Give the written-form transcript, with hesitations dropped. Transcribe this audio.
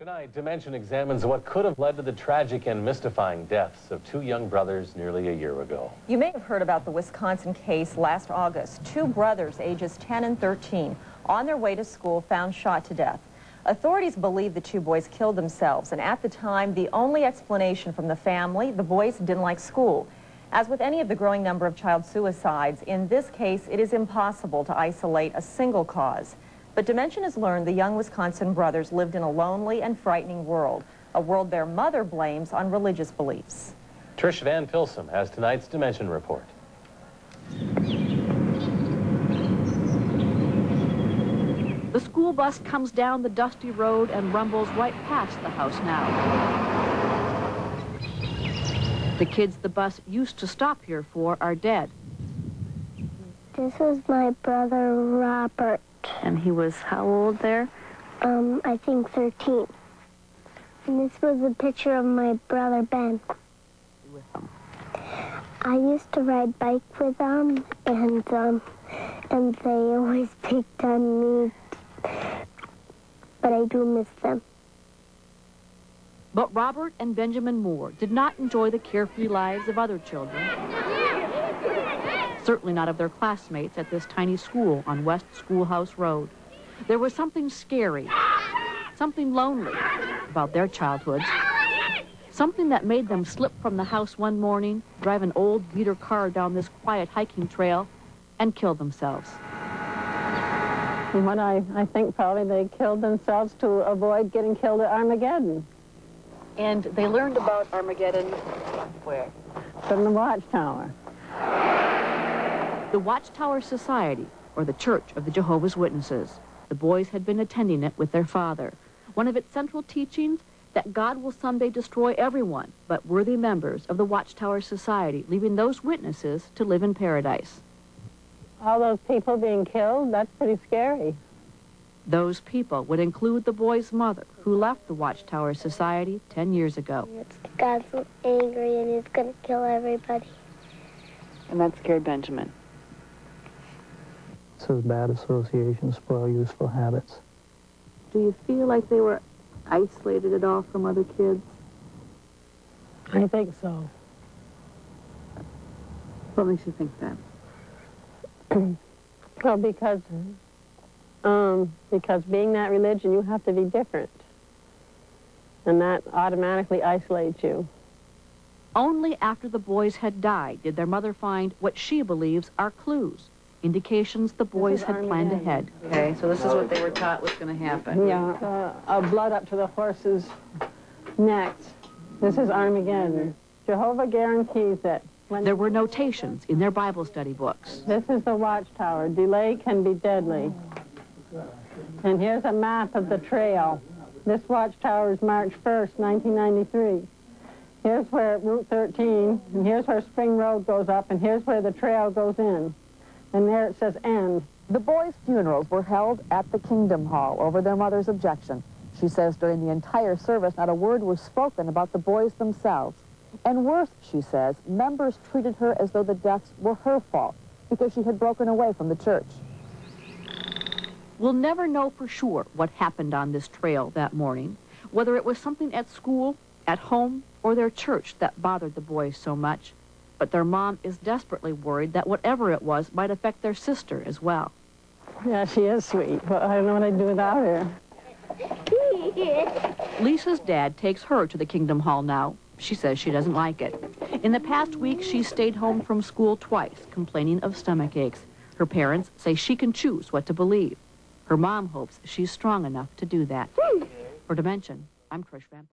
Tonight, Dimension examines what could have led to the tragic and mystifying deaths of two young brothers nearly a year ago. You may have heard about the Wisconsin case last August. Two brothers, ages 10 and 13, on their way to school, found shot to death. Authorities believe the two boys killed themselves, and at the time, the only explanation from the family, the boys didn't like school. As with any of the growing number of child suicides, in this case, it is impossible to isolate a single cause. But Dimension has learned the young Wisconsin brothers lived in a lonely and frightening world, a world their mother blames on religious beliefs. Trish Van Pilsum has tonight's Dimension report. The school bus comes down the dusty road and rumbles right past the house now. The kids the bus used to stop here for are dead. This is my brother, Robert. And he was how old there? I think 13. And this was a picture of my brother, Ben. With them. I used to ride bike with them, and they always picked on me. But I do miss them. But Robert and Benjamin Moore did not enjoy the carefree lives of other children. Certainly not of their classmates at this tiny school on West Schoolhouse Road. There was something scary, something lonely about their childhoods, something that made them slip from the house one morning, drive an old beater car down this quiet hiking trail, and kill themselves. What I think probably they killed themselves to avoid getting killed at Armageddon. And they learned about Armageddon where? From the Watchtower. The Watchtower Society, or the Church of the Jehovah's Witnesses. The boys had been attending it with their father. One of its central teachings, that God will someday destroy everyone but worthy members of the Watchtower Society, leaving those witnesses to live in paradise. All those people being killed, that's pretty scary. Those people would include the boy's mother, who left the Watchtower Society 10 years ago. God's angry and he's going to kill everybody. And that scared Benjamin. It says bad associations spoil useful habits. Do you feel like they were isolated at all from other kids? I think so. What makes you think that? Well, because being that religion, you have to be different. And that automatically isolates you. Only after the boys had died did their mother find what she believes are clues, indications the boys had planned ahead. Okay, so this is what they were taught was going to happen. Yeah, blood up to the horses' necks. This is Armageddon. Jehovah guarantees it. There were notations in their Bible study books. This is the Watchtower. Delay can be deadly. And here's a map of the trail. This Watchtower is March 1st, 1993. Here's where Route 13, and here's where Spring Road goes up, and here's where the trail goes in. And there it says end. The boys' funerals were held at the Kingdom Hall over their mother's objection. She says during the entire service, not a word was spoken about the boys themselves. And worse, she says, members treated her as though the deaths were her fault because she had broken away from the church. We'll never know for sure what happened on this trail that morning, whether it was something at school, at home, or their church that bothered the boys so much. But their mom is desperately worried that whatever it was might affect their sister as well. Yeah, she is sweet, but I don't know what I'd do without her. Lisa's dad takes her to the Kingdom Hall now. She says she doesn't like it. In the past week, she stayed home from school twice, complaining of stomach aches. Her parents say she can choose what to believe. Her mom hopes she's strong enough to do that. For Dimension, I'm Trish Van